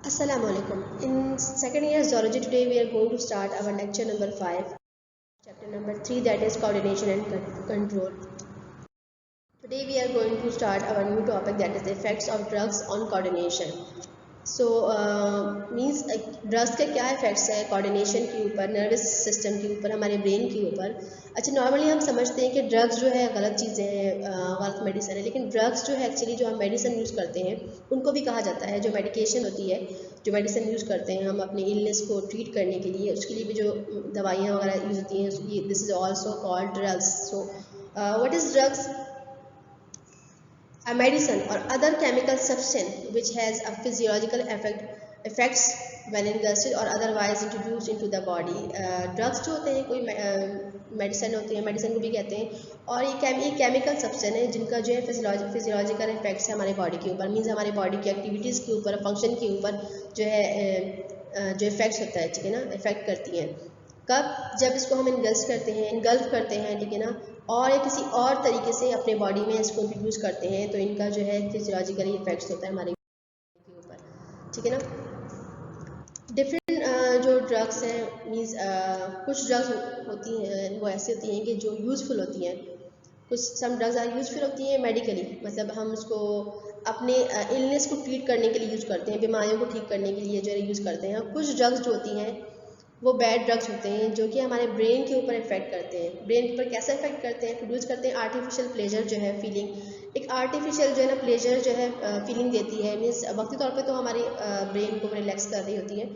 Assalamualaikum. In second year zoology today we are going to start our lecture number 5, chapter number 3, that is coordination and control. Today we are going to start our new topic, that is the effects of drugs on coordination. So means drugs के क्या effects है coordination के ऊपर, nervous system के ऊपर, हमारे brain के ऊपर। अच्छा, नॉर्मली हम समझते हैं कि ड्रग्स जो है गलत चीज़ें हैं, गलत मेडिसिन है, लेकिन ड्रग्स जो है एक्चुअली जो हम मेडिसिन यूज़ करते हैं उनको भी कहा जाता है। जो मेडिकेशन होती है, जो मेडिसिन यूज़ करते हैं हम अपने इलनेस को ट्रीट करने के लिए, उसके लिए भी जो दवाइयाँ वगैरह यूज़ होती हैं, this is also called drugs. So what is drugs? A medicine or other chemical substance which has a physiological effects when ingested or otherwise introduced into the body. Drugs जो होते हैं कोई मेडिसिन होती है, medicine को भी कहते हैं, और ये केमिकल सब्सटेंस है जिनका जो है फिजियोलॉजिकल इफेक्ट्स है हमारे बॉडी के ऊपर, मीन्स हमारे बॉडी की एक्टिविटीज़ के ऊपर, फंक्शन के ऊपर जो है जो इफेक्ट्स होता है, ठीक है ना, इफेक्ट करती हैं। कब? जब इसको हम इनगल्फ करते हैं, ठीक है ना, और या किसी और तरीके से अपने बॉडी में इसको इंट्रोड्यूस करते हैं, तो इनका जो है फिजियोलॉजिकली इफेक्ट्स होता है हमारे के ऊपर, ठीक है ना। डिफरेंट जो ड्रग्स हैं, मीन्स कुछ ड्रग्स होती हैं वो ऐसी होती हैं कि जो यूज़फुल होती हैं, कुछ सम ड्रग्स आर यूज़फुल होती हैं मेडिकली, मतलब हम उसको अपने इलनेस को ट्रीट करने के लिए यूज़ करते हैं, बीमारियों को ठीक करने के लिए जो है यूज़ करते हैं। कुछ ड्रग्स जो होती हैं वो बैड ड्रग्स होते हैं जो कि हमारे ब्रेन के ऊपर इफेक्ट करते हैं। ब्रेन पर कैसे इफेक्ट करते हैं? प्रोड्यूस करते हैं आर्टिफिशियल प्लेजर जो है, फीलिंग, एक आर्टिफिशियल जो है ना प्लेजर जो है फीलिंग देती है, मीन्स वक्ती तौर पे तो हमारी ब्रेन को रिलैक्स कर रही होती है,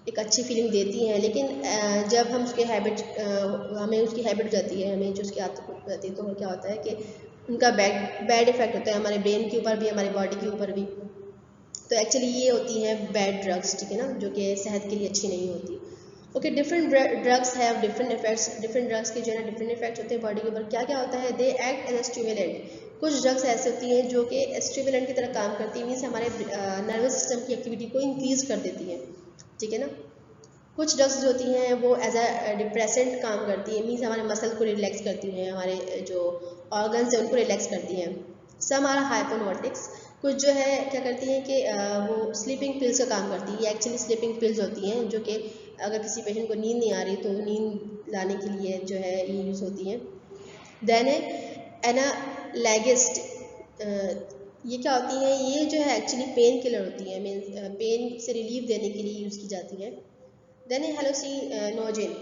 एक अच्छी फीलिंग देती हैं, लेकिन जब हम उसके हैबिट हमें उसकी हैबिट हो जाती है, हमें जो उसकी आदत हो जाती है, तो क्या होता है कि उनका बैड इफेक्ट होता है हमारे ब्रेन के ऊपर भी, हमारी बॉडी के ऊपर भी। तो एक्चुअली ये होती हैं बैड ड्रग्स, ठीक है ना, जो कि सेहत के लिए अच्छी नहीं होती। Okay, different drugs have different effects, different drugs के जो है डिफरेंट इफेक्ट्स होते हैं बॉडी के ऊपर। क्या क्या होता है? They act as a stimulant. कुछ ड्रग्स ऐसे होती हैं जो कि स्टिमुलेंट की तरह काम करती हैं, मीन्स हमारे नर्वस सिस्टम की एक्टिविटी को इंक्रीज कर देती हैं, ठीक है ना। कुछ ड्रग्स जो होती हैं वो एज अ डिप्रेसेंट काम करती है, मीन्स हमारे मसल को रिलैक्स करती हैं, हमारे जो ऑर्गन्स हैं उनको रिलैक्स करती हैं। Some are hypnotics. कुछ जो है क्या करती हैं कि वो स्लीपिंग पिल्स का काम करती है। ये एक्चुअली स्लीपिंग पिल्स होती हैं जो कि अगर किसी पेशेंट को नींद नहीं आ रही तो नींद लाने के लिए जो है ये यूज़ होती हैं। देन एनालैगिस्ट, ये क्या होती हैं? ये जो है एक्चुअली पेन किलर होती हैं, मीन्स पेन से रिलीफ देने के लिए यूज़ की जाती हैं। Then hallucinogen.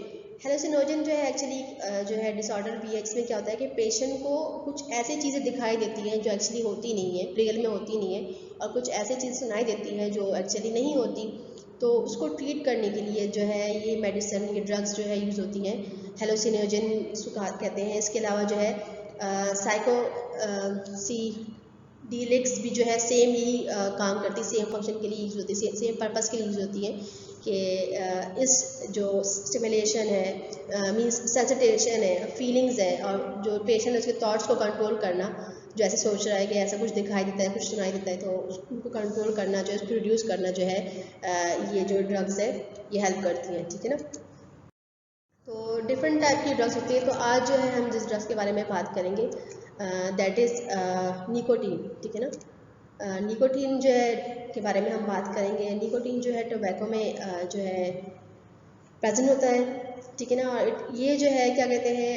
हेलोसिनोजन जो है एक्चुअली जो है डिसऑर्डर भी है, जिसमें क्या होता है कि पेशेंट को कुछ ऐसी चीज़ें दिखाई देती हैं जो एक्चुअली होती नहीं है, रियल में होती नहीं है, और कुछ ऐसी चीज़ सुनाई देती है जो एक्चुअली नहीं होती, तो उसको ट्रीट करने के लिए जो है ये मेडिसिन, ये ड्रग्स जो है यूज़ होती हैं। हेलोसिनोजन इसको कहते हैं। इसके अलावा जो है साइको सी डीलिक्स भी जो है सेम ही काम करती है, सेम फंक्शन के लिए यूज़ होती है, सेम पर्पस के लिए यूज़ होती है कि इस जो स्टिमुलेशन है, मींस सेंसिटाइजेशन है, फीलिंग्स है, और जो पेशेंट है उसके थॉट्स को कंट्रोल करना, जो ऐसे सोच रहा है कि ऐसा कुछ दिखाई देता है, कुछ सुनाई देता है, तो उनको कंट्रोल करना, जो उसको रिड्यूस करना जो है ये जो ड्रग्स है ये हेल्प करती हैं, ठीक है ना। तो डिफरेंट टाइप की ड्रग्स होती है। तो आज जो है हम जिस ड्रग्स के बारे में बात करेंगे दैट इज़ निकोटीन, ठीक है ना। निकोटीन जो है के बारे में हम बात करेंगे। निकोटीन जो है टोबैको में जो है प्रेजेंट होता है, ठीक है ना, और ये जो है क्या कहते हैं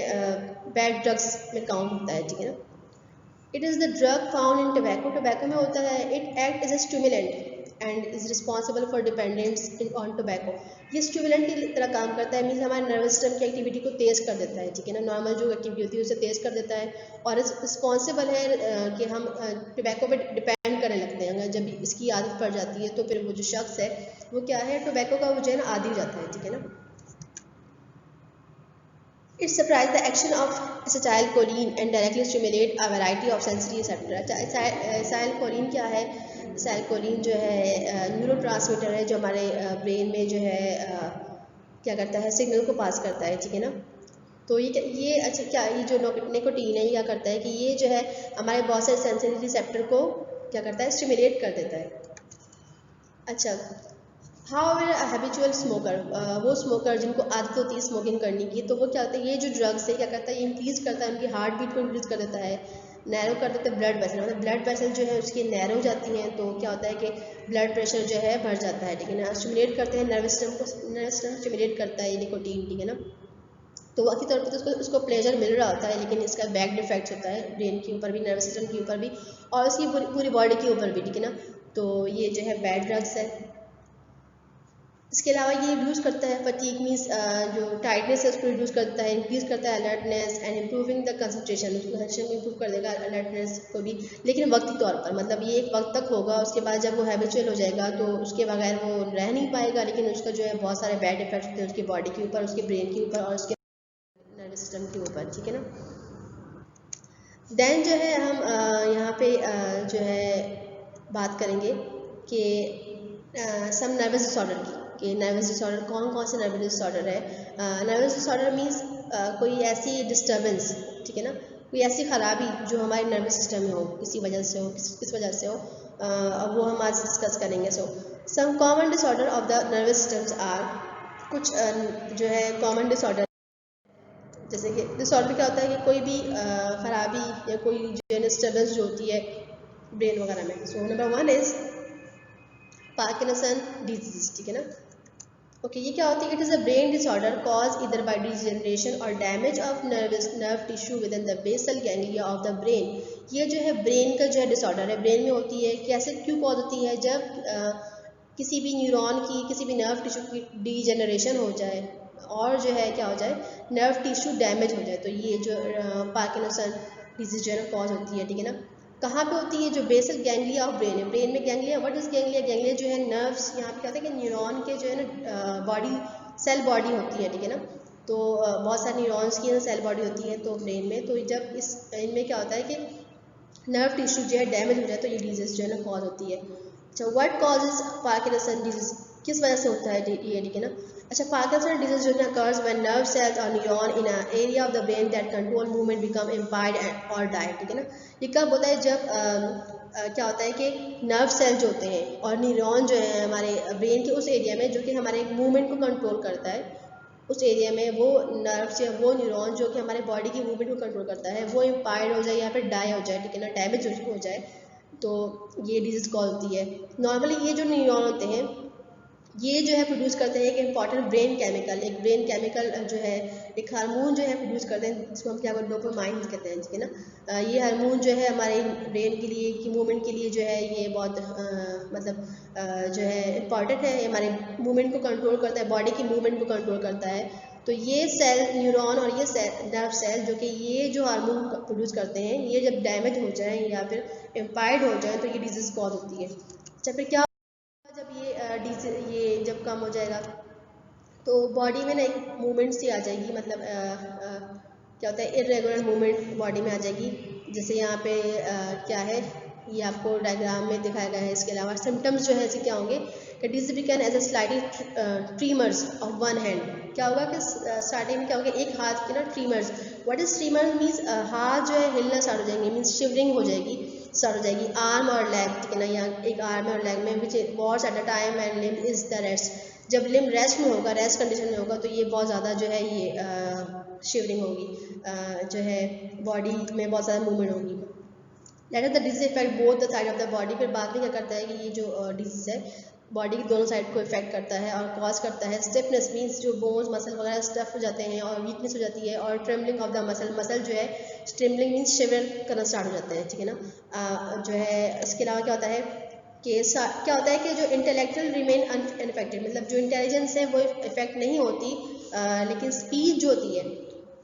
बैड ड्रग्स में काउंट होता है, ठीक है ना। It is the drug found in tobacco. Tobacco में होता है। It act as a stimulant and is responsible for dependents in on tobacco. ये स्टिमुलेंट की तरह काम करता है, मीन्स हमारे नर्वस सिस्टम की एक्टिविटी को तेज़ कर देता है, ठीक है ना, नॉर्मल जो एक्टिविटी होती है उसे तेज़ कर देता है, और रिस्पॉन्सिबल है कि हम टोबैको पे डिपेंड करने लगते हैं। अगर जब इसकी आदत पड़ जाती है तो फिर वो जो शख्स है वो क्या है, टोबैको का वो जो है ना आदी हो जाता है, ठीक है ना। It supplies the action of acetylcholine and directly stimulate a variety of sensory receptors. acetylcholine क्या है? acetylcholine जो है न्यूरोट्रांसमीटर है जो हमारे ब्रेन में जो है क्या करता है, सिग्नल को पास करता है, ठीक है ना। तो ये अच्छा क्या, ये जो निकोटीन है ये क्या करता है कि ये जो है हमारे बहुत सारे सेंसरी रिसेप्टर को क्या करता है, स्टिमुलेट कर देता है। अच्छा, हाउएवर हैबिचुअल स्मोकर, वो स्मोकर जिनको आदत होती है स्मोकिंग करने की, तो वो क्या होता है, ये जो ड्रग्स है क्या करता है, ये इंक्रीज़ करता है, उनकी हार्ट बीट को इंक्रीज़ कर देता है, नैरो कर देते हैं ब्लड वेसल, मतलब ब्लड वेसल जो है उसकी नैरो हो जाती हैं, तो क्या होता है कि ब्लड प्रेशर जो है बढ़ जाता है, ठीक है ना। स्टिमुलेट करते हैं नर्वस सिस्टम को, नर्वस सिस्टम स्टिमुलेट करता है ये निकोटीन, ठीक है ना। तो वक्त के तौर पर तो उसको प्लेजर मिल रहा होता है, लेकिन इसका बैक इफेक्ट होता है ब्रेन के ऊपर भी, नर्वस सिस्टम के ऊपर भी और उसकी पूरी बॉडी के ऊपर भी, ठीक है ना। तो ये जो है बैड ड्रग्स है। इसके अलावा ये रिड्यूस करता है फटीग मीन्स जो टाइटनेस है उसको रिड्यूस करता है, इंक्रीज करता है alertness and improving the concentration, उसको कंसंट्रेशन को इम्प्रूव कर देगा अलर्टनेस को भी, लेकिन वक्ती तौर पर, मतलब ये एक वक्त तक होगा, उसके बाद जब वो हैबिचुअल हो जाएगा तो उसके बगैर वो रह नहीं पाएगा, लेकिन उसका जो है बहुत सारे बैड इफेक्ट्स होते हैं उसकी बॉडी के ऊपर, उसके ब्रेन के ऊपर और उसके नर्वस सिस्टम के ऊपर, ठीक है ना। देन जो है हम यहाँ पे जो है बात करेंगे कि सम नर्वस डिसऑर्डर की, कि नर्वस डिसऑर्डर कौन से नर्वस डिसऑर्डर है। नर्वस डिसऑर्डर मीन्स कोई ऐसी डिस्टर्बेंस, ठीक है ना, कोई ऐसी खराबी जो हमारे नर्वस सिस्टम में हो, किसी वजह से हो, किस वजह से हो, अब वो हम आज डिस्कस करेंगे। So some common disorder of the nervous systems are, कुछ जो है कॉमन डिसऑर्डर, जैसे कि डिसऑर्डर क्या होता है कि कोई भी खराबी या कोई जो डिस्टर्बेंस जो होती है ब्रेन वगैरह में। So number 1 is Parkinson disease, ठीक है ना। ओके, ये क्या होती है? It is a brain disorder cause either by degeneration और damage of nerve tissue within the basal ganglia of the brain. ये जो है ब्रेन का जो है डिसऑर्डर है, ब्रेन में होती है। कैसे, क्यों कॉज होती है? जब किसी भी न्यूरॉन की, किसी भी नर्व टिश्यू की डिजेनरेशन हो जाए और जो है क्या हो जाए, नर्व टिश्यू डैमेज हो जाए, तो ये जो पार्किंसन डिजीज जो है ना कॉज होती है, ठीक है ना। कहाँ पे होती है? जो बेसल गैंग्लिया ऑफ ब्रेन है, ब्रेन में ganglia, what is ganglia? Ganglia जो है नर्व्स, यहाँ पे कहते हैं कि न्यूरॉन के जो है ना बॉडी, सेल बॉडी होती है, ठीक है ना। तो बहुत सारे न्यूरॉन्स की सेल बॉडी होती है तो ब्रेन में, तो जब इस इनमें क्या होता है कि नर्व टिश्यू जो है डैमेज हो जाए तो ये डिजीज जो है ना कॉज होती है। अच्छा, व्हाट कॉजेज पार्किंसन डिजीज, किस वजह से होता है ये, ठीक है ना। अच्छा, पार्किंसन डिजीज जो है occurs when nerve cells or neuron in an area of the brain that control movement become impaired or die, ठीक है ना। ये कब होता है? जब क्या होता है कि नर्व सेल जो होते हैं और न्यूरॉन जो है हमारे ब्रेन के उस एरिया में जो कि हमारे मूवमेंट को कंट्रोल करता है, उस एरिया में वो नर्व से वो न्यूरॉन जो कि हमारे बॉडी की मूवमेंट को कंट्रोल करता है वो इम्पायर्ड हो जाए या फिर डाई हो जाए, ठीक है ना, डैमेज हो जाए, तो ये डिजीज कॉज होती है। नॉर्मली ये जो न्यूरॉन होते हैं ये जो है प्रोड्यूस करते हैं एक इंपॉर्टेंट ब्रेन केमिकल, एक ब्रेन केमिकल जो है, एक हार्मोन जो है प्रोड्यूस करते हैं, जिसको हम क्या बोलते हैं, डोपामाइन कहते हैं, ठीक है ना। ये हार्मोन जो है हमारे ब्रेन के लिए, की मूवमेंट के लिए जो है ये बहुत मतलब जो है इम्पॉर्टेंट है, हमारे मूवमेंट को कंट्रोल करता है, बॉडी की मूवमेंट को कंट्रोल करता है। तो ये सेल न्यूरॉन और ये नर्व सेल जो कि ये जो हार्मोन प्रोड्यूस करते हैं, ये जब डैमेज हो जाए या फिर इम्पायर्ड हो जाए तो ये डिजीज कॉज होती है। अच्छा, फिर क्या जब ये जब कम हो जाएगा तो बॉडी में ना एक मूवमेंट सी आ जाएगी, मतलब क्या होता है, इरेगुलर मूवमेंट बॉडी में आ जाएगी। जैसे यहाँ पे क्या है, ये आपको डायग्राम में दिखाया गया है। इसके अलावा सिम्टम्स जो है ऐसे क्या होंगे कि disease begin as a slightly tremors of one hand. क्या होगा कि स्टार्टिंग में क्या होगा, एक हाथ के ना tremors. What is trimmer means, हाथ जो है हिलना स्टार्ट हो जाएंगे, मीन्स शिवरिंग हो जाएगी, स्टार्ट हो जाएगी। आर्म और लेग, ठीक है ना, यहाँ एक आर्म और लेग में which worse at a time and limb is the rest. जब लिम्ब रेस्ट में होगा, रेस्ट कंडीशन में होगा, तो ये बहुत ज़्यादा जो है ये शिवरिंग होगी, जो है बॉडी में बहुत ज़्यादा मूवमेंट होगी। That is the disease effect both the side of the body. फिर बाद में क्या करता है कि ये जो डिजीज है बॉडी की दोनों साइड को इफेक्ट करता है और कॉज करता है स्टिफनेस, मीन्स जो बोन्स मसल वगैरह स्टफ हो जाते हैं और वीकनेस हो जाती है, और trembling of the muscle, muscle जो है ट्रेमलिंग मीन्स शिवर करना स्टार्ट हो जाते हैं, ठीक है ना। जो है इसके अलावा क्या होता है कि क्या होता है कि जो इंटेलेक्चुअल रिमेन अनइफेक्टेड, मतलब जो इंटेलिजेंस है वो इफेक्ट नहीं होती, लेकिन स्पीच जो होती है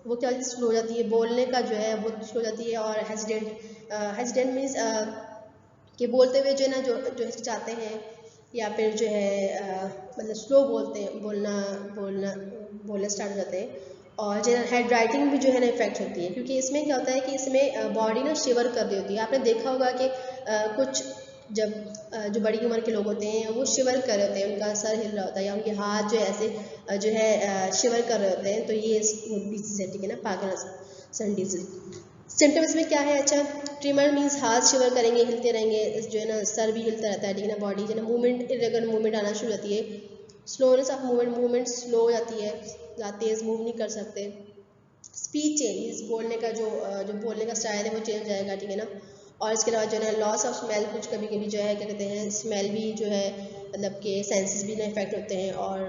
वो क्या होती है, स्लो हो जाती है, बोलने का जो है वो स्लो हो जाती है, और हेजिडेंट मीन्स कि बोलते हुए जो है ना जो हिचकिचाते हैं या फिर जो है मतलब स्लो बोलते हैं, बोलना स्टार्ट हो जाते हैं। और जो हेड राइटिंग भी जो है ना इफेक्ट होती है, क्योंकि इसमें क्या होता है कि इसमें बॉडी ना शिवर कर रही होती है। आपने देखा होगा कि कुछ जब जो बड़ी उम्र के लोग होते हैं वो शिवर कर रहे होते हैं, उनका सर हिल रहा होता है या उनके हाथ जो ऐसे जो है शिवर कर रहे होते हैं, तो ये डिजीज है, ठीक है ना, पार्किंसन डिजीज। सिम्टम्स में क्या है? अच्छा, ट्रिमर मीन्स हाथ शिवर करेंगे, हिलते रहेंगे, जो है ना सर भी हिलता रहता है, ठीक है ना, बॉडी जो है ना मूवमेंट, इरेगुलर मूवमेंट आना शुरू हो जाती है। स्लोनेस ऑफ मूवमेंट स्लो हो जाती है, ज़्यादा तेज़ मूव नहीं कर सकते। स्पीच चेंज, बोलने का जो बोलने का स्टाइल है वो चेंज हो जाएगा, ठीक है ना। और इसके अलावा जो है लॉस ऑफ स्मेल, कुछ कभी कभी जो है क्या कहते हैं स्मेल भी जो है मतलब के सेंसेस भी ना इफेक्ट होते हैं, और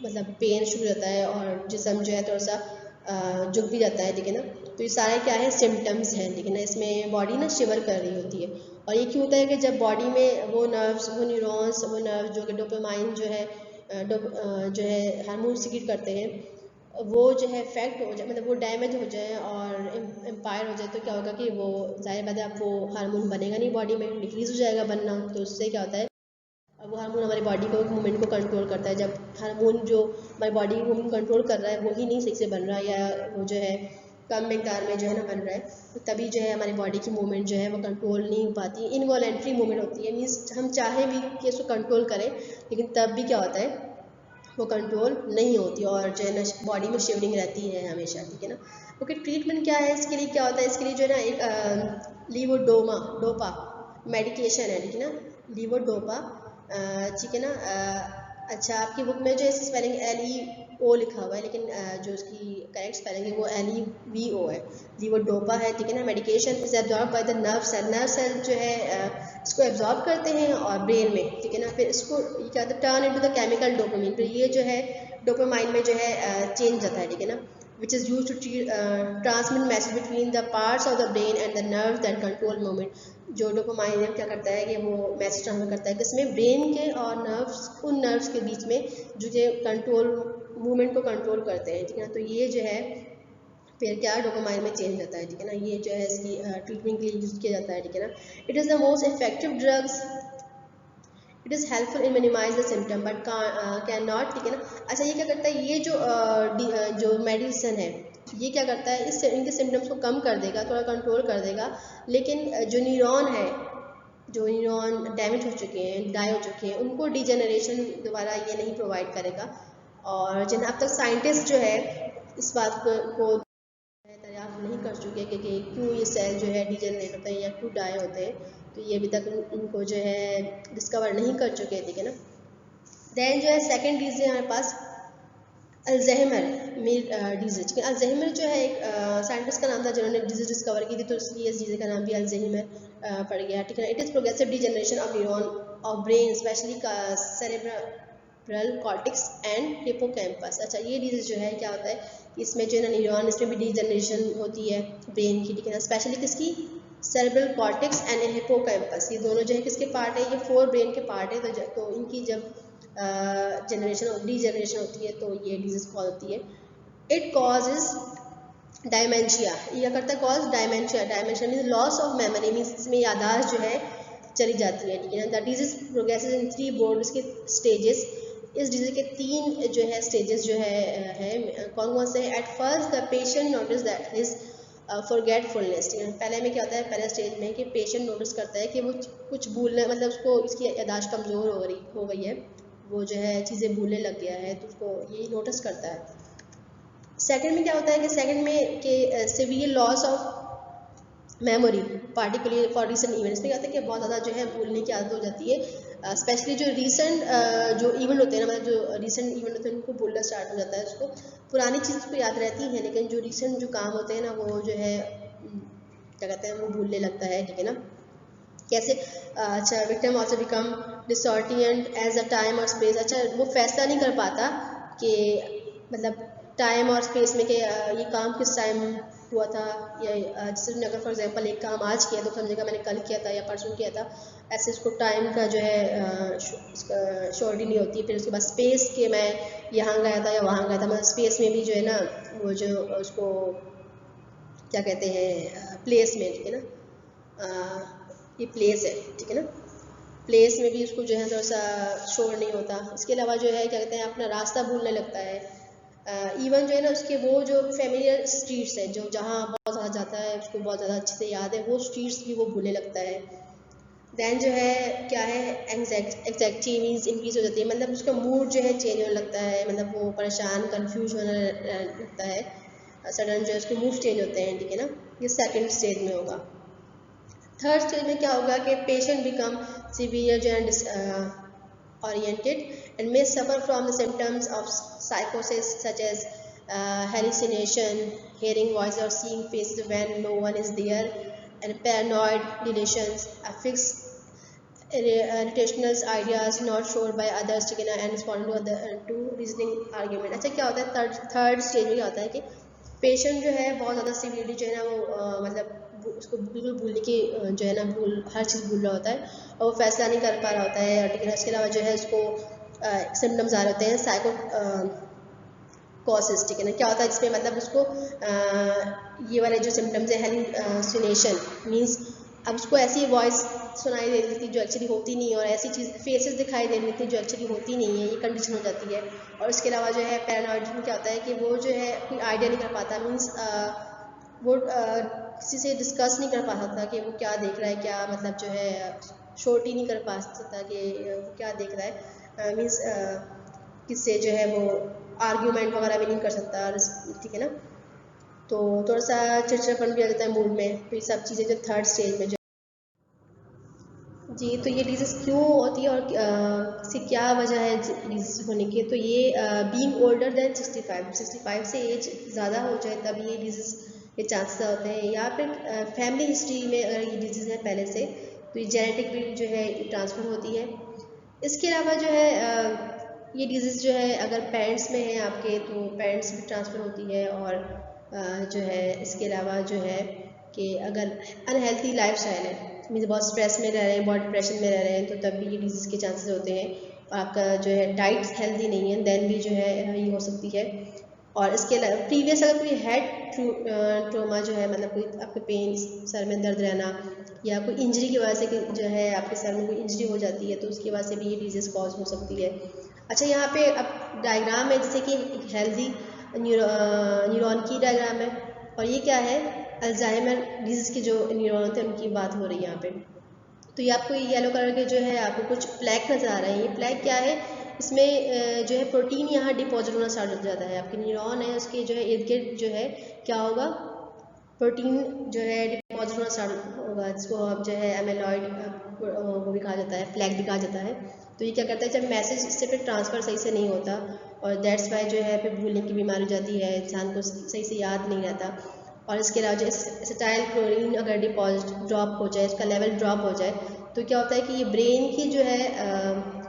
मतलब पेन शुरू हो जाता है और जिसम जो है थोड़ा सा झुक भी जाता है, ठीक है ना। तो ये सारे क्या है सिम्टम्स हैं, ठीक है ना। इसमें बॉडी ना शिवर कर रही होती है, और ये क्यों होता है कि जब बॉडी में वो नर्व्स, वो न्यूरॉन्स, वो नर्व जो कि डोपामाइन जो है जो है हार्मोन सिक्रीट करते हैं, वो जो है इफेक्ट हो जाए, मतलब वो डैमेज हो जाए और एम्पायर हो जाए, तो क्या होगा कि वो जाहिर बात है आप वो हार्मोन बनेगा नहीं बॉडी में, डिक्रीज हो जाएगा बनना। तो उससे क्या होता है, अब वो हार्मोन हमारी बॉडी को मूवमेंट को कंट्रोल करता है। जब हार्मोन जो हमारी बॉडी को मूवमेंट कंट्रोल कर रहा है वो ही नहीं सही से बन रहा है, या वो जो है कम मिकदार में जो है ना बन रहा है, तो तभी जो है हमारी बॉडी की मूवमेंट जो है वो कंट्रोल नहीं हो पाती है, इनवॉलेंट्री मूवमेंट होती है। मीन्स हम चाहे भी कि इसको कंट्रोल करें, लेकिन तब भी क्या होता है वो कंट्रोल नहीं होती, और जो है ना बॉडी में शिवरिंग रहती है हमेशा, ठीक है ना। ओके, ट्रीटमेंट क्या है इसके लिए, क्या होता है इसके लिए जो है ना एक लीवोडोमा डोपा मेडिकेशन है, ठीक है ना, लीवोडोपा, ठीक है ना। अच्छा, आपकी बुक में जो है स्पेलिंग LEO लिखा हुआ है, लेकिन जो उसकी करेक्ट स्पेलिंग है वो LEVO है, लीवोडोपा है, ठीक है ना। Medication is absorb by the nerve cell जो है इसको एब्जॉर्ब करते हैं और ब्रेन में, ठीक है ना। फिर इसको ये क्या होता है turn into the chemical dopamine, फिर ये जो है डोपामाइन में जो है चेंज जाता है, ठीक है ना, which is used to transmit message between the parts of the brain and the nerves that control movement। जो डोपामाइन है क्या करता है कि वो मैसेज ट्रांसफर करता है किसमें, ब्रेन के और नर्व्स, उन नर्व्स के बीच में जो कंट्रोल मूवमेंट को कंट्रोल करते हैं, ठीक है ना। तो ये जो है फिर क्या डोपामाइन में चेंज होता है, ठीक है ना। ये जो है इसकी ट्रीटमेंट के लिए यूज किया जाता है, ठीक है ना। It is the most effective drugs, it is helpful in minimize the symptom but can not, ठीक है ना। अच्छा, ये क्या करता है, ये जो मेडिसिन है ये क्या करता है, इस इनके सिम्टम्स को कम कर देगा, थोड़ा कंट्रोल कर देगा, लेकिन जो न्यूरॉन है, जो न्यूरॉन डैमेज हो चुके हैं, डाई हो चुके हैं, उनको डिजेनरेशन दोबारा ये नहीं प्रोवाइड करेगा। और जिन अब तक साइंटिस्ट जो है इस बात को दरियाफ्त नहीं कर चुके कि क्यों ये सेल जो है डिजेनरेट होते हैं या क्यों डाई होते हैं, तो ये अभी तक इनको जो है डिस्कवर नहीं कर चुके, ठीक है ना। देन जो है सेकेंड डिजीज है हमारे पास अल्जाइमर डिजीज। अल्जाइमर जो है एक साइंटिस्ट का नाम था जिन्होंने डिजीज डिस्कवर की थी, तो इसलिए इस डिजीज का नाम भी अल्जाइमर पड़ गया, ठीक है ना। It is progressive degeneration of neuron of brain specially cerebral cortex and hippocampus. अच्छा, ये डिजीज जो है क्या होता है, इसमें जो है ना न्यूरॉन, इसमें भी डिजेनरेशन होती है ब्रेन की, ठीक है ना, स्पेशली किसकी, सेरेब्रल कॉर्टेक्स एंड हिपोकैम्पस। ये दोनों जो है किसके पार्ट है, ये 4 ब्रेन के पार्ट है, तो इनकी जब जनरेशन डीजनरेशन होती है तो ये डिजीज कॉल होती है। इट कॉजेज डायमेंशिया, ये क्या करता है, cause dementia, dementia means loss of memory, means इसमें याददाश्त जो है चली जाती है, ठीक है ना। The disease progresses in 3 board के स्टेजेस, इस डिजीज के 3 जो है स्टेजेस जो है कौन कौन से, at first the patient notice that his forgetfulness. पहले में क्या होता है, पहले स्टेज में कि पेशेंट नोटिस करता है कि वो कुछ भूलने, मतलब उसको इसकी याददाश्त कमज़ोर हो गई है, वो जो है चीज़ें भूलने लग गया है, तो उसको यही नोटिस करता है। सेकंड में क्या होता है कि सेकंड में कि severe loss of memory particularly for recent events में क्या होता है कि बहुत ज़्यादा जो है भूलने की आदत हो जाती है, स्पेशली जो रिसेंट जो इवेंट होते हैं ना, मतलब जो रिसेंट इवेंट होते हैं उनको भूलना स्टार्ट हो जाता है, उसको पुरानी चीज़ को याद रहती है, लेकिन जो रिसेंट जो काम होते हैं ना वो जो है क्या कहते हैं वो भूलने लगता है, ठीक है ना। कैसे, अच्छा, victim also become disorient as a time और स्पेस। अच्छा, वो फैसला नहीं कर पाता कि मतलब टाइम और स्पेस में कि ये काम किस टाइम हुआ था, या जैसे अगर फॉर एग्जांपल एक काम आज किया तो समझेगा मैंने कल किया था या परसों किया था, ऐसे इसको टाइम का जो है श्योरिटी नहीं होती। फिर उसके बाद स्पेस के मैं यहाँ गया था या वहाँ गया था, मतलब स्पेस में भी जो है ना वो जो उसको क्या कहते हैं प्लेस में, ठीक है ना, ये प्लेस है, ठीक है ना, प्लेस में भी उसको जो है थोड़ा सा शोर नहीं होता। इसके अलावा जो है क्या कहते हैं अपना रास्ता भूलने लगता है, इवन जो है ना उसके वो जो फेमिलियर स्ट्रीट्स है जो जहाँ बहुत ज़्यादा जाता है उसको बहुत ज़्यादा अच्छे से याद है, वो स्ट्रीट्स भी वो भूलने लगता है। दैन जो है क्या है एग्जैक्टी मीन्स इंक्रीज हो जाती है, मतलब उसका मूड जो है चेंज होने लगता है, मतलब वो परेशान कंफ्यूज होने लगता है, सडन जो है उसके मूड चेंज होते हैं, ठीक है ना। ये सेकेंड स्टेज में होगा। थर्ड स्टेज में क्या होगा कि पेशेंट बिकम सीवियर जो है oriented and may suffer from the symptoms of psychosis such as hallucination, hearing voices or seeing faces when no one is there, and paranoid delusions, affixed irrational ideas not sure by others, ठीक है ना, and responding to other to reasoning argument. अच्छा क्या होता है third stage में क्या होता है कि पेशेंट जो है बहुत ज़्यादा सीवियरली जो है ना वो मतलब उसको बिल्कुल भूलने की जो है ना भूल हर चीज़ भूल रहा होता है और वो फैसला नहीं कर पा रहा होता है, ठीक है ना। इसके अलावा जो है उसको सिम्टम्स आ रहे होते हैं साइको कॉसेस, ठीक है ना। क्या होता है इसमें मतलब उसको ये वाले जो सिम्टम्स है हेलुसिनेशन मीन्स अब उसको ऐसी वॉइस सुनाई दे रही थी जो एक्चुअली होती नहीं है और ऐसी चीज़ फेसेस दिखाई दे रही थी जो एक्चुअली होती नहीं है, ये कंडीशन हो जाती है। और इसके अलावा जो है पैरानॉइड में क्या होता है कि वो जो है कोई आइडिया नहीं कर पाता, मीन्स वो किसी से डिस्कस नहीं कर पा सकता कि वो क्या देख रहा है, क्या मतलब जो है शोर्ट ही नहीं कर पा सकता कि वो क्या देख रहा है, मीन्स किससे जो है वो आर्ग्यूमेंट वगैरह भी नहीं कर सकता, ठीक है ना। तो थोड़ा सा चिड़चिड़ापन भी आ जाता है मूड में, तो ये सब चीज़ें जो थर्ड स्टेज में जी। तो ये डिजीज़ क्यों होती है और इसकी क्या वजह है डिजीज़ होने की? तो ये बीइंग ओल्डर देन 65 से एज ज़्यादा हो जाए तब ये डिजीज़ के चांसेस होते हैं, या फिर फैमिली हिस्ट्री में अगर ये डिजीज़ है पहले से तो ये जेनेटिक भी जो है ट्रांसफ़र होती है। इसके अलावा जो है ये डिजीज़ जो है अगर पेरेंट्स में है आपके तो पेरेंट्स भी ट्रांसफ़र होती है, और जो है इसके अलावा जो है कि अगर अनहेल्थी लाइफस्टाइल है मीन्स बहुत स्ट्रेस में रह रहे हैं, बहुत डिप्रेशन में रह रहे हैं, तो तब भी ये डिजीज़ के चांसेस होते हैं। और आपका जो है डाइट हेल्दी नहीं है देन भी जो है ये हो सकती है। और इसके अलावा प्रीवियस अगर कोई हेड ट्रोमा जो है मतलब कोई आपके पेन सर में दर्द रहना या कोई इंजरी की वजह से कि जो है आपके सर में कोई इंजरी हो जाती है तो उसकी वजह से भी ये डिजीज़ कॉज हो सकती है। अच्छा यहाँ पे अब डायग्राम है जैसे कि हेल्दी न्यूरॉन की डायग्राम है, और ये क्या है अल्जाइमर डिजीज़ के जो न्यूरॉन होते हैं उनकी बात हो रही है यहाँ पे। तो ये आपको येलो कलर के जो है आपको कुछ प्लैक नज़र आ रहे हैं, ये प्लैक क्या है, इसमें जो है प्रोटीन यहाँ डिपॉजिट होना स्टार्ट हो जाता है। आपके न्यूरॉन है उसके जो है इर्द गिर्द जो है क्या होगा, प्रोटीन जो है डिपॉजिट होना स्टार्ट होगा, जिसको आप जो है एमेलॉइड वो भी कहा जाता है, प्लैक भी कहा जाता है। तो ये क्या करता है जब मैसेज इससे फिर ट्रांसफ़र सही से नहीं होता और दैट्स वाई जो है फिर भूलने की बीमारी हो जाती है, इंसान को सही से याद नहीं रहता। और इसके अलावा जो एसिटाइल क्लोरीन अगर डिपॉजिट ड्रॉप हो जाए, इसका लेवल ड्रॉप हो जाए तो क्या होता है कि ये ब्रेन की जो है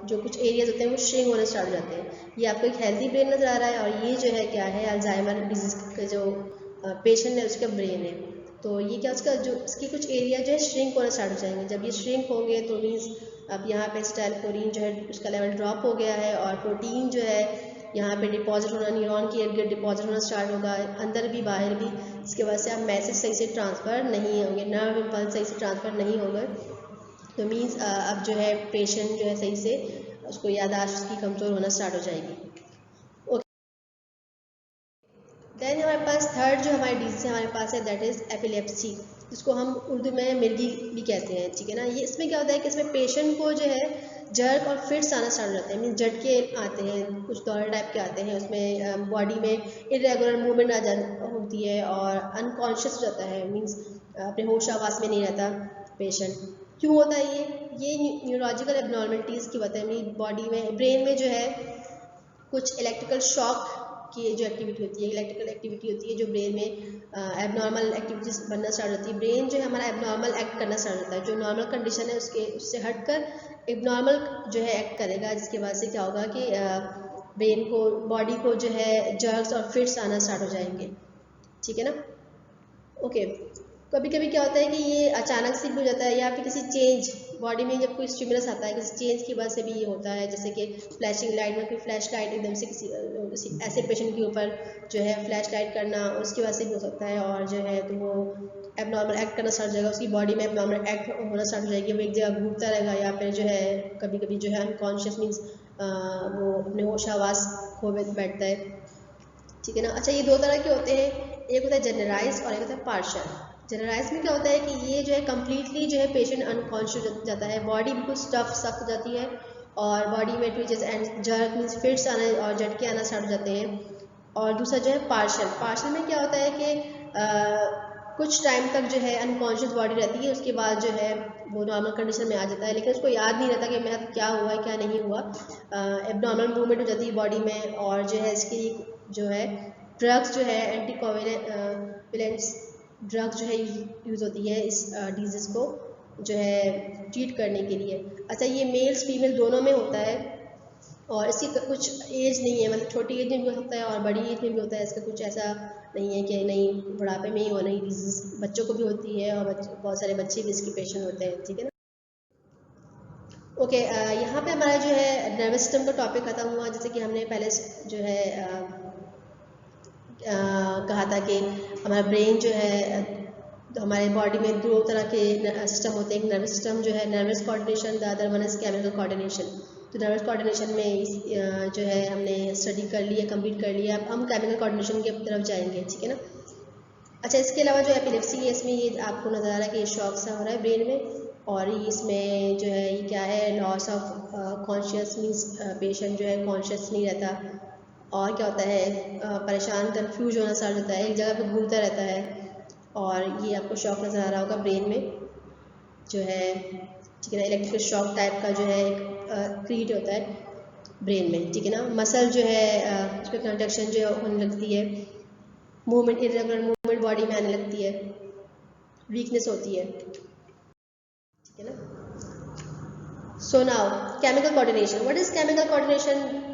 जो कुछ एरियाज होते हैं वो श्रिंक होने स्टार्ट हो जाते हैं। ये आपको एक हेल्दी ब्रेन नज़र आ रहा है और ये जो है क्या है अल्जाइमर डिजीज़ का जो पेशेंट है उसका ब्रेन है। तो ये क्या उसका जो इसकी कुछ एरिया जो है श्रिंक होना स्टार्ट हो जाएंगे। जब ये श्रिंक होंगे तो मीन्स अब यहाँ पे एसिटाइल क्लोरीन जो है उसका लेवल ड्रॉप हो गया है और प्रोटीन जो है यहाँ पे डिपॉजिट होना, न्यूरॉन के इर्द गिर्द डिपॉजिट होना स्टार्ट होगा, अंदर भी बाहर भी। इसके वजह से आप मैसेज सही से ट्रांसफ़र नहीं होंगे, नर्व इम्पल्स सही से ट्रांसफ़र नहीं होगा, तो मीन्स अब जो है पेशेंट जो है सही से उसको याददाश्त उसकी कमज़ोर होना स्टार्ट हो जाएगी। ओके, देन हमारे पास थर्ड जो हमारी डिजीज़ है हमारे पास है दैट इज़ एपिलेप्सी, जिसको हम उर्दू में मिर्गी भी कहते हैं, ठीक है ना। ये इसमें क्या होता है कि इसमें पेशेंट को जो है जर्क और फिट्स आना स्टार्ट हो जाते हैं, मीन झटके आते हैं, कुछ दौरे टाइप के आते हैं, उसमें बॉडी में इरेगुलर मूवमेंट होती है और अनकॉन्शियस हो जाता है, मीन्स अपने होश आवास में नहीं रहता पेशेंट। क्यों होता है ये न्यूरोलॉजिकल एबनॉर्मलिटीज़ की वजह है। बॉडी में ब्रेन में जो है कुछ इलेक्ट्रिकल शॉक की जो एक्टिविटी होती है, इलेक्ट्रिकल एक्टिविटी होती है जो ब्रेन में एबनॉर्मल एक्टिविटीज बनना स्टार्ट होती है। ब्रेन जो है हमारा एबनॉर्मल एक्ट करना स्टार्ट होता है, जो नॉर्मल कंडीशन है उससे हटकर एबनॉर्मल जो है एक्ट करेगा, जिसके बाद से क्या होगा कि ब्रेन को बॉडी को जो है जर्क्स और फिट्स आना स्टार्ट हो जाएंगे, ठीक है ना। ओके, कभी कभी क्या होता है कि ये अचानक से भी हो जाता है या फिर किसी चेंज बॉडी में जब कोई स्टिमुलस आता है किसी चेंज की वजह से भी ये होता है, जैसे कि फ्लैशिंग लाइट में कोई फ्लैश लाइट एकदम से किसी ऐसे पेशेंट के ऊपर जो है फ्लैश लाइट करना उसकी वजह से भी हो सकता है, और जो है तो वो एबनॉर्मल एक्ट करना स्टार्ट हो जाएगा, उसकी बॉडी में एबनॉर्मल एक्ट होना स्टार्ट हो जाएगी, वो एक जगह घूमता रहेगा या फिर जो है कभी कभी जो है अनकॉन्शियस मीन्स वो अपने होश आवास खो बैठता है, ठीक है ना। अच्छा, ये दो तरह के होते हैं, एक होता है जनरलाइज और एक होता है पार्शल। जनरलाइज में क्या होता है कि ये जो है कम्प्लीटली जो है पेशेंट अनकॉन्शियस जाता है, बॉडी बिल्कुल सख्त हो जाती है और बॉडी में twitches and jerk means fits आने और झटके आना स्टार्ट हो जाते हैं। और दूसरा जो है पार्शल में क्या होता है कि कुछ टाइम तक जो है अनकॉन्शियस बॉडी रहती है, उसके बाद जो है वो नॉर्मल कंडीशन में आ जाता है, लेकिन उसको याद नहीं रहता कि मेरा क्या हुआ है क्या नहीं हुआ, एबनॉर्मल मूवमेंट हो जाती है बॉडी में, और जो है इसकी जो है ड्रग्स जो है एंटीकोविलेंट्स ड्रग्स जो है यूज़ होती है इस डिजीज़ को जो है ट्रीट करने के लिए। अच्छा, ये मेल्स फीमेल दोनों में होता है और इसकी कुछ एज नहीं है, मतलब छोटी एज में भी हो सकता है और बड़ी एज में भी होता है। इसका कुछ ऐसा नहीं है कि नहीं बुढ़ापे में ही होना ही डिजीज़, बच्चों को भी होती है और बहुत सारे बच्चे भी इसके पेशेंट होते हैं, ठीक है ना। ओके, यहाँ पे हमारा जो है नर्वस सिस्टम का टॉपिक ख़त्म हुआ। जैसे कि हमने पहले जो है कहा था कि हमारा ब्रेन जो है, तो हमारे बॉडी में दो तरह के सिस्टम होते हैं। एक नर्वस सिस्टम जो है nervous coordination, the other one is chemical coordination. तो नर्वस कोऑर्डिनेशन में जो है हमने स्टडी कर लिया, कंप्लीट कर लिया। अब हम केमिकल कोऑर्डिनेशन की तरफ जाएंगे, ठीक है ना। अच्छा, इसके अलावा जो एपिलेप्सी है, इसमें ये आपको नज़र आ रहा है कि शॉक सा हो रहा है ब्रेन में, और इसमें जो है ये क्या है, loss of conscious means patient जो है कॉन्शियस नहीं रहता, और क्या होता है परेशान कंफ्यूज होना स्टार्ट होता है, एक जगह पे घूमता रहता है, और ये आपको शॉक नज़र आ रहा होगा ब्रेन में जो है, ठीक है ना। इलेक्ट्रिकल शॉक टाइप का जो है क्रिएट होता है ब्रेन में, ठीक है ना। मसल जो है उसका कंट्रैक्शन जो है होने लगती है, मूवमेंट, इरेगुलर मूवमेंट बॉडी में आने लगती है, वीकनेस होती है, ठीक है ना। So now chemical coordination, what is chemical coordination?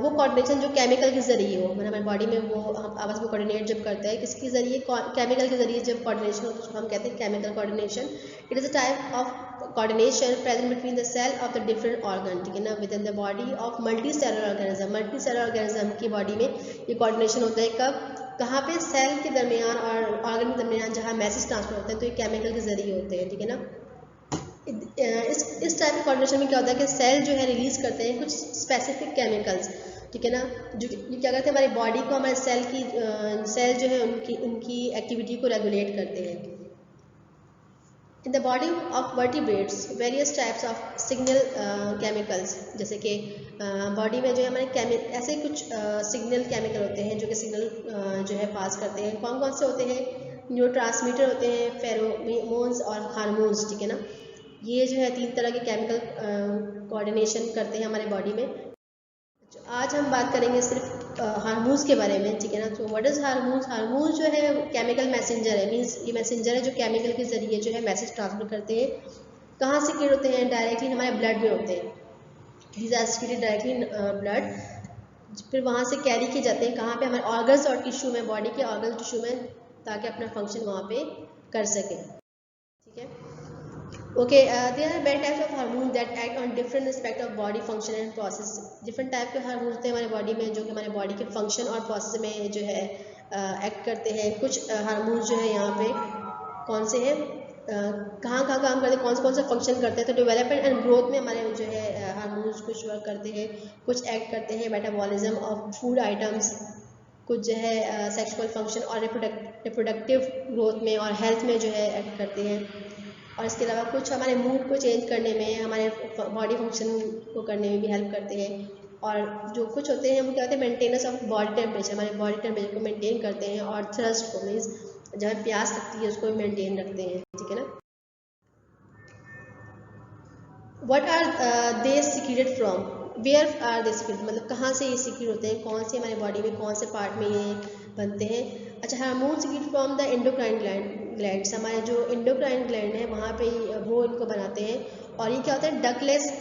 वो कोऑर्डिनेशन जो केमिकल के जरिए हो, मतलब हमारी बॉडी में वो हम आपस में कोऑर्डिनेट जब करते हैं, किसके जरिए? केमिकल के जरिए जब कोऑर्डिनेशन हो तो हम कहते हैं chemical coordination. It is a type of coordination present between the cell of the different organ, ठीक है ना, within the body of multicellular organism. Multicellular organism की बॉडी में ये कोऑर्डिनेशन होता है। कब? कहाँ पे? सेल के दरमियान और ऑर्गन के दरमियान जहाँ मैसेज ट्रांसफर होते हैं, तो ये केमिकल के जरिए होते हैं, ठीक है ना। इस टाइप के कोऑर्डिनेशन में क्या होता है कि सेल जो है रिलीज करते हैं कुछ स्पेसिफिक केमिकल्स, ठीक है ना, जो क्या करते हैं हमारी बॉडी को, हमारे सेल जो है उनकी एक्टिविटी को रेगुलेट करते हैं। इन the body of vertebrates various types of signal chemicals, जैसे कि बॉडी में जो है हमारे ऐसे कुछ सिग्नल केमिकल होते हैं जो कि सिग्नल जो है पास करते हैं। कौन कौन से होते हैं? न्यूरोट्रांसमीटर होते हैं, फेरोमोन्स और हार्मोन्स, ठीक है ना। ये जो है 3 तरह के केमिकल कोऑर्डिनेशन करते हैं हमारे बॉडी में। आज हम बात करेंगे सिर्फ हार्मोन्स के बारे में, ठीक है ना। तो व्हाट इज हार्मोन्स? हार्मोन्स जो है केमिकल मैसेंजर है, मीन्स ये मैसेंजर है जो केमिकल के जरिए जो है मैसेज ट्रांसफर करते हैं। कहाँ से क्रिएट होते हैं? डायरेक्टली हमारे ब्लड में होते हैं। These are secreted directly blood, फिर वहाँ से कैरी किए जाते हैं कहाँ पे? हमारे ऑर्गन्स और टिश्यू में, बॉडी के ऑर्गन टिश्यू में, ताकि अपना फंक्शन वहाँ पे कर सकें, ठीक है। Okay, there are many types of hormones that act on different aspect of body function and process. Different type के हार्मोन्स होते हैं हमारे बॉडी में जो कि हमारे बॉडी के फंक्शन और प्रोसेस में जो है एक्ट करते हैं। कुछ हार्मोन्स जो है यहाँ पे कौन से हैं, कहाँ कहाँ काम करते हैं, कौन से फंक्शन करते हैं? तो डेवलपमेंट एंड ग्रोथ में हमारे जो है हार्मोन्स कुछ वर्क करते हैं, कुछ एक्ट करते हैं मेटाबॉलिज्म ऑफ फूड आइटम्स, कुछ जो है सेक्सुअल फंक्शन और रिप्रोडक्टिव ग्रोथ में और हेल्थ में जो है एक्ट करते हैं। और इसके अलावा कुछ हमारे मूड को चेंज करने में, हमारे बॉडी फंक्शन को करने में भी हेल्प करते हैं। और जो कुछ होते हैं वो क्या होते हैं? मेंटेनेंस ऑफ बॉडी टेम्परेचर, हमारे बॉडी टेम्परेचर को मेंटेन करते हैं, और थ्रस्ट को, मीन्स जब प्यास लगती है उसको मेंटेन रखते हैं, ठीक है ना। What are they secreted from? Where are they secreted, मतलब कहाँ से ये सीक्रेट होते हैं, कौन से हमारे बॉडी में कौन से पार्ट में ये बनते हैं? अच्छा, hormone secrete from the endocrine glands, हमारे जो एंडोक्राइन ग्लैंड है वहाँ पे वो इनको बनाते हैं। और ये क्या होता है? डकलेस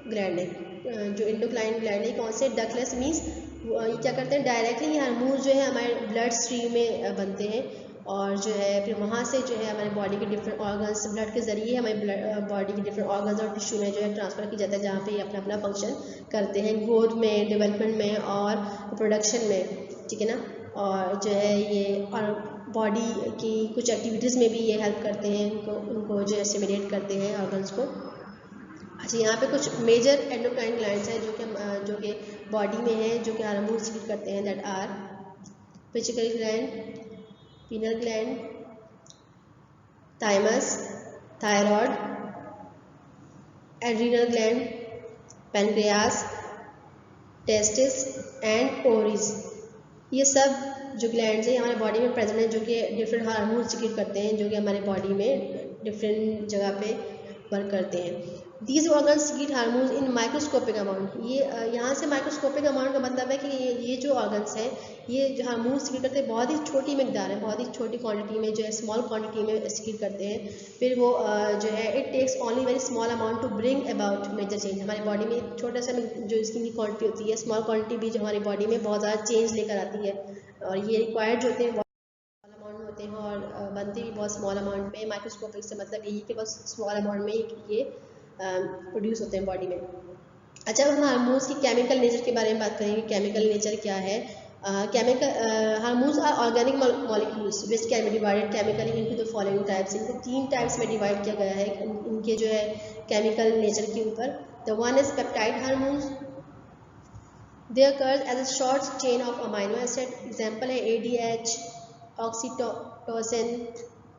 ग्लैंड है जो एंडोक्राइन ग्लैंड है। कौन से? डकलेस मीन्स ये क्या करते हैं? डायरेक्टली हार्मोन जो है हमारे ब्लड स्ट्रीम में बनते हैं, और जो है फिर वहाँ से जो है हमारे बॉडी के डिफरेंट ऑर्गन्स, ब्लड के जरिए हमारे बॉडी के डिफरेंट ऑर्गन्स और टिश्यू में जो है ट्रांसफ़र किया जाता है, जहाँ पे ये अपना अपना फंक्शन करते हैं ग्रोथ में, डेवलपमेंट में और प्रोडक्शन में, ठीक है ना। और जो है ये और बॉडी की कुछ एक्टिविटीज़ में भी ये हेल्प करते हैं, उनको जो है स्टिमुलेट करते हैं ऑर्गन्स को। अच्छा, यहाँ पे कुछ मेजर एंडोक्राइन ग्लैंड्स हैं जो कि बॉडी में है, जो कि हार्मोन सीक्रेट करते हैं। That are pituitary gland, pineal gland, thymus, thyroid, adrenal gland, pancreas, testis and ovaries। ये सब जो ग्लैंड्स हैं हमारे बॉडी में प्रेजेंट हैं, जो कि डिफरेंट हार्मोन सीक्रेट करते हैं, जो कि हमारे बॉडी में डिफरेंट जगह पे वर्क करते हैं। These organ secret hormones in microscopic amount. ये यहाँ से माइक्रोस्कोपिक अमाउंट का मतलब है कि ये जो ऑर्गन्स हैं ये जो हार्मोन सीक्रेट करते हैं बहुत ही छोटी मिकदार है, बहुत ही छोटी क्वांटिटी में जो है स्मॉल क्वांटिटी में सीक्रेट करते हैं। फिर वो जो है it takes only very small amount to bring about major change. हमारी बॉडी में छोटा सा जो इसकी क्वांटिटी होती है, स्मॉल क्वांटिटी भी जो हमारी बॉडी में बहुत ज़्यादा चेंज लेकर आती है, और ये रिक्वायर्ड जो होते हैं अमाउंट में होते हैं और बनते भी बहुत स्मॉल अमाउंट में। माइक्रोस्कोपिक से मतलब यही कि बस स्मॉल अमाउंट में ये प्रोड्यूस होते हैं बॉडी में। अच्छा, हम हार्मोन्स की केमिकल नेचर के बारे में बात करेंगे। केमिकल नेचर क्या है? Chemical hormones are organic molecules which can be divided chemically into the following types. इनको 3 टाइप्स में डिवाइड किया गया है इनके जो है केमिकल नेचर के ऊपर। The one is peptide hormones, they occurs as a short chain of amino acid। Example है ADH, ऑक्सीटोसिन,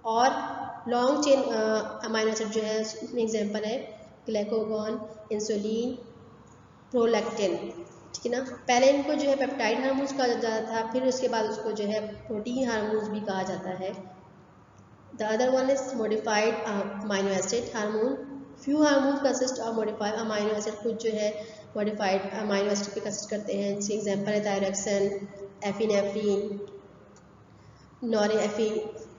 और लॉन्ग चेन अमाइनो एसिड जो है उसमें एग्जाम्पल है ग्लाइकोगॉन, इंसुलिन, प्रोलैक्टिन। ठीक है ना। पहले इनको जो है पेप्टाइड हार्मोन्स कहा जाता था, फिर उसके बाद उसको जो है प्रोटीन हार्मोन्स भी कहा जाता है। The other one is modified amino acid hormone. Few hormone consist of modified amino acid. कुछ जो है मोडिफाइड अमाइनो एसिड पे कंसिस्ट करते हैं। इसके एग्जाम्पल है thyroxine, epinephrine, norepinephrine.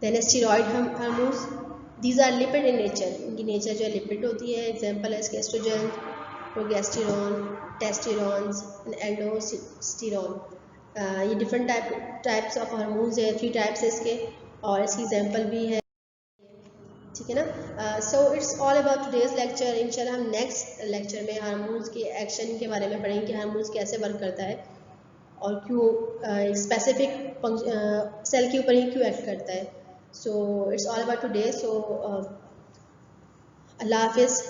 Then steroid hormones, these are lipid in nature. इनकी nature जो है लिपिड होती है। एग्जाम्पल है इसके एस्ट्रोजन, प्रोगेस्टेरॉन, टेस्टेरॉन्स, एल्डोस्टेरॉन। ये डिफरेंट टाइप्स ऑफ हार्मोन्स है, 3 टाइप्स है इसके, और इसकी एग्जाम्पल भी है। ठीक है ना। सो it's all about today's lecture. इंशाल्लाह हम नेक्स्ट लेक्चर में हार्मोन्स के एक्शन के बारे में पढ़ेंगे कि हार्मोन्स कैसे वर्क करता है और क्यों स्पेसिफिक सेल के ऊपर ही क्यों एक्ट करता है। So it's all about today. So अल्लाह हाफिज़।